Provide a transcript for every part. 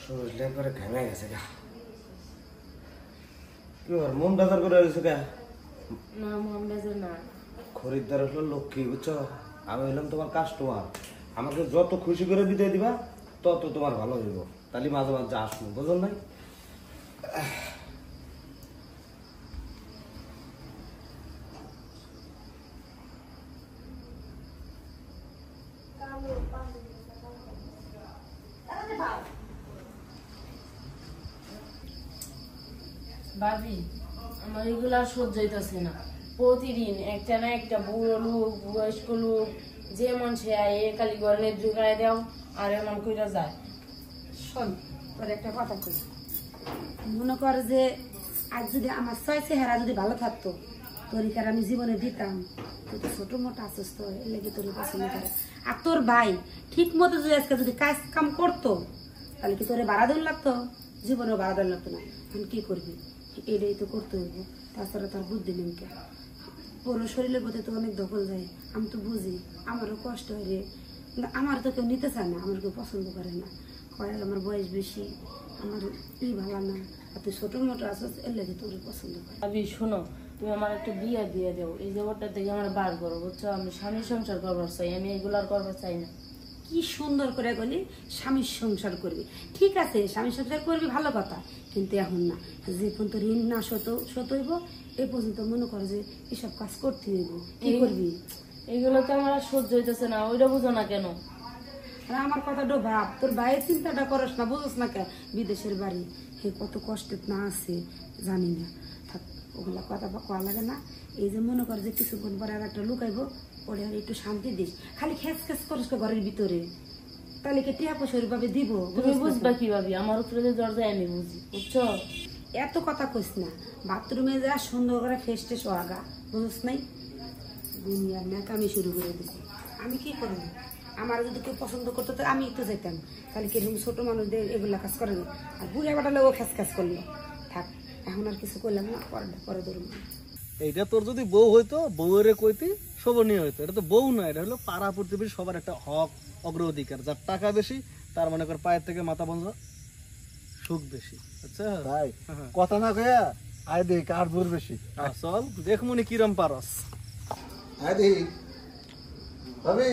শরীরটা একবারে ঘেমে গেছে গা। কি ব্যাপার, মন বেজার করে রয়েছে গা? না মন বেজার না, খরিদ্দার হলো লক্ষ্মী, বুঝছো? আমি হলাম তোমার কাস্টমার। আমাকে যত খুশি করে বিদায় দিবা তত তোমার ভালো হইব। তাহলে মাঝে মাঝে আসবো, বুঝল নাই? ভাবি আমার এগুলো আর সহ্য হইতেছে না। প্রতিদিন একটা না একটা বুড়ো লোক, বয়স্ক লোক, যে মন সে আয় কালি ঘরে জোগাড়ায় দাও আর এমন কইরা যায়। শোন, তোর একটা কথা কই। মনে কর যে আজ যদি আমার ছয় চেহারা যদি ভালো থাকতো, তরিকার আমি জীবনে দিতাম, তুই তো ছোট মোটো আসিস, তো এর লেগে তোর পছন্দ করে। আর তোর ভাই ঠিক মতো যদি আজকে যদি কাজ কাম করতো, তাহলে কি তোরে বাড়া দেন লাগতো? জীবনেও বাড়া দেন লাগতো না। এখন কি করবি? এটাই তো করতে হইব, তাছাড়া তার বুদ্ধি নেই। পুরো শরীরের প্রতি তো অনেক দখল যায়, আমি তো বুঝি, আমারও কষ্ট হয় রে। আমার তো কেউ নিতে চায় না, আমার কেউ পছন্দ করে না, কয় আমার বয়স বেশি, আমার ভালো না, আর তুই ছোট মোটো আসছ, এর লেগে তোর পছন্দ করে। ভাবি শোনো, তুমি আমার একটা বিয়ে দিয়ে দাও, এই জগৎটা থেকে আমার বার করো, বুঝছো? আমি স্বামী সংসার করবার চাই, আমি এগুলো আর করবার চাই না। কি সুন্দর করে বলি স্বামীর সংসার করবি, ঠিক আছে স্বামীর সংসার করবি, ভালো কথা, কিন্তু এখন না। যে পর্যন্ত ঋণ না শত হইব এ পর্যন্ত মনে করো যে এসব কাজ করতে হইব। কি করবি? এগুলো তো আমার আর সহ্য হইতেছে না, ওইটা বুঝো না কেন? আর আমার কথাটা ভাব, তোর ভাইয়ের চিন্তাটা করস না, বুঝোস না কে? বিদেশের বাড়ি, হে কত কষ্টে না আছে জানি না। থাক, ওগুলা কথা কয়া লাগে না। এই যে মনে কর যে কিছুক্ষণ পরে আর একটা লুকাইবো, ওরে আর একটু শান্তি দিস। খালি খেস খেস করিস ঘরের ভিতরে, তাহলে কি টিয়া পয়সা ভাবে দিব? তুমি বুঝবা কি ভাবি? আমার উপরে যে দরজায় আমি বুঝি, বুঝছো? এত কথা কইস না। বাথরুমে যা সুন্দর করে ফেস টেস আগা, বুঝোস নাই? দুনিয়ার ন্যাকামি শুরু করে দিছি। আমি কি করবো? আমার যদি কেউ পছন্দ করতো তো আমি তো যেতাম। তাহলে কি ছোট মানুষদের এগুলা কাজ করে না? আর বুড়ে বাটালে ও খ্যাস খ্যাস করলো। থাক, এখন আর কিছু করলাম না, পরে ধরুন। এইটা তোর যদি বউ হইতো, বউরে কইতি শোভনীয় হইতো। এটা তো বউ না, এটা হলো পাড়া প্রতিবেশী সবার একটা হক, অগ্রাধিকার। যার টাকা বেশি তার মনে কর পায়ের থেকে মাথা বন্ধ সুখ বেশি। আচ্ছা ভাই, কথা না কইয়া আয় দেখ কার দূর বেশি। চল দেখমুনি কিরম পারস। আয় দেখ। ভাবি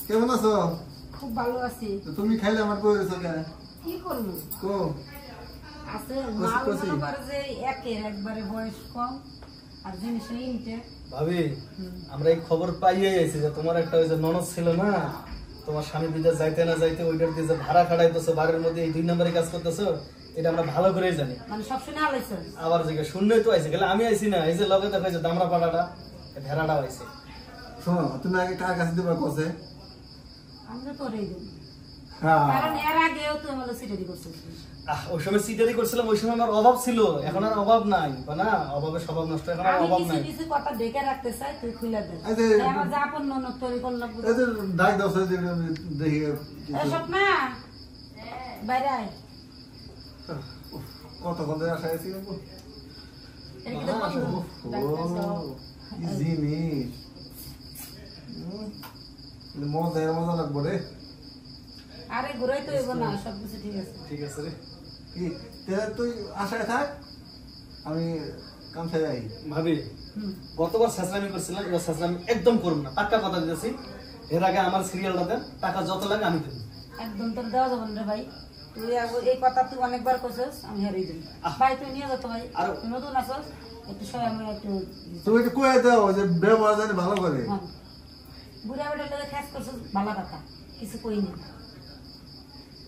কেমন আছো? খুব ভালো আছি। তুমি খাইলে আমার কই হইছো কেন? কি করবো? কো আছে মাল মনে করে যে একবারে বয়স কম আর জিনিস ইনটে। ভাবি, আমরা এই খবর পাইয়ে আইছি যে তোমার একটা ওই যে ননদ ছিল না, তোমার স্বামী বিদেশ যাইতে না যাইতে ওইটার দিয়ে যে ভাড়া খাড়াইতেছো বাড়ির মধ্যে, এই 2 নম্বরে কাজ করতেছো, এটা আমরা ভালো করেই জানি। মানে সব শুনে আলাইছো? আবার জিজ্ঞাসা শূন্যই তো আইছে, গেলে আমি আইছি না, এই যে লগে দেখো যে দামড়া পাড়াটা ভেড়াটাও আইছে। শোনো, তুমি আগে কার কাছে দিবা কসে? আমি তো তোরেই দিই, হ্যাঁ কারণ এর আগেও তো আমাদের সিটারি করছিস। ওই সময় সিটারি করছিলাম, ওই সময় আমার অভাব ছিল, এখন আর অভাব নাই। না, অভাবে স্বভাব নষ্ট, এখন আর অভাব নাই। আমি কিছু কথা দেখে রাখতে চাই, তুই খুলে দে। আমার যা আপন ননদ তৈরি করলাম, এই যে ডাক দাও সে দেখি এসব না বাইরে আয়। কত কত আশা আছি গো। এটা কি তো বন্ধু? কি জিনিস মজা মজা লাগবো রে। আরে ঘুরাই তো হইব না, সব কিছু ঠিক আছে। ঠিক আছে রে। কি তুই আশায় থাক, আমি কামছে যাই। ভাবি, গতবার শেষরামি করছিলাম, এবার শেষরামি একদম করব না, পাক্কা কথা দিতেছি। এর আগে আমার সিরিয়ালটা দেন, টাকা যত লাগে আমি দেব। একদম তোর দেওয়া যাবে না রে ভাই, তুই এই কথা তুই অনেকবার কইছস, আমি হারিয়ে দিই। ভাই তুই নিয়ে যা তো ভাই, আর তুই নতুন আসছ, একটু সবাই আমরা একটু তুমি একটু কয়ে দাও যে ব্যবহার জানি ভালো করে। বুড়া বেটার লোকে খ্যাস করছস, ভালো কথা, কিছু কইনি,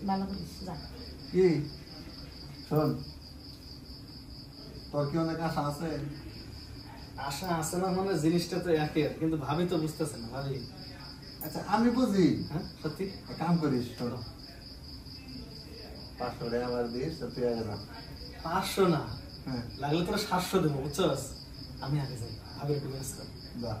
ভালো করিস যা। কি শোন, তোর কি অনেক আশা আছে? আশা আছে না মানে জিনিসটা তো একই, কিন্তু ভাবি তো বুঝতেছে না। ভাবি আচ্ছা আমি বুঝি। হ্যাঁ সত্যি এক কাম করিস, শোন 500 টাকা আমার দিস, তুই আগে যা। 500 না, হ্যাঁ লাগলে তোরা 700 দেবো, বুঝছস? আমি আগে যাই, ভাবি একটু ব্যস্ত। যা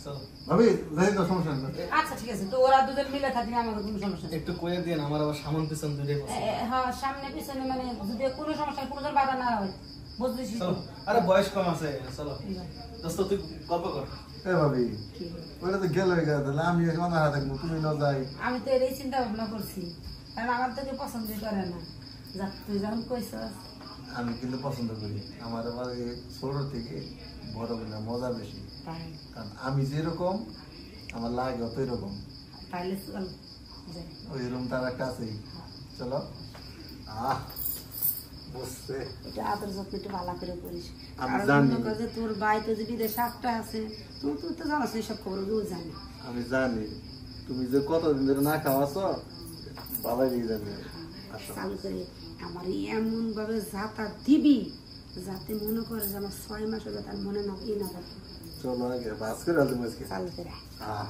চলো ভাবি, যাই তো, সমস্যা নেই। আচ্ছা ঠিক আছে, তো ওরা দুজন মিলে থাকলে আমাদের কোনো সমস্যা নেই। একটু কয়ে দিয়ে আমার আবার সামন পিছন দুইটাই পছন্দ। হ্যাঁ, সামনে পিছনে মানে যদি কোনো সমস্যা, কোনো বাধা না হয়, বুঝতেছিস? চলো, আরে বয়স কম আছে, চলো দোস্ত তুই গল্প কর। এ ভাবি কি ওটা তো গেল হয়ে গেছে, তাহলে আমি এখানে হাতে থাকবো, তুমি না যাই। আমি তো এটাই চিন্তা ভাবনা করছি, কারণ আমার তোকে পছন্দই করে না। যাক তুই যখন কইস আমি কিন্তু পছন্দ করি, আমার আবার এই ছোট থেকে বড় বলে মজা বেশি, তাই কারণ আমি যেরকম আমার লাগে অত এরকম, তাইলে চল যাই। ওই রুম তার একটা আছেই। চলো। বসছে। এটা আদর যত্ন একটু ভালো করে করিস। আমি আর জানি। মনে কর যে তোর ভাই তো যে বিদেশে একটা আছে, তুই তো জানাস এইসব খবর, তুই জানি। আমি জানি তুমি যে কতদিন ধরে না খাওয়াছ, ভালোই জানি। আসো। চালু করে আমার এমন ভাবে যাতা দিবি যাতে মনে করে যে আমার 6 মাস হলো তার মনে না ই না থাকে। চলো আগে বাস করে আসবো আজকে। চালু করে হ্যাঁ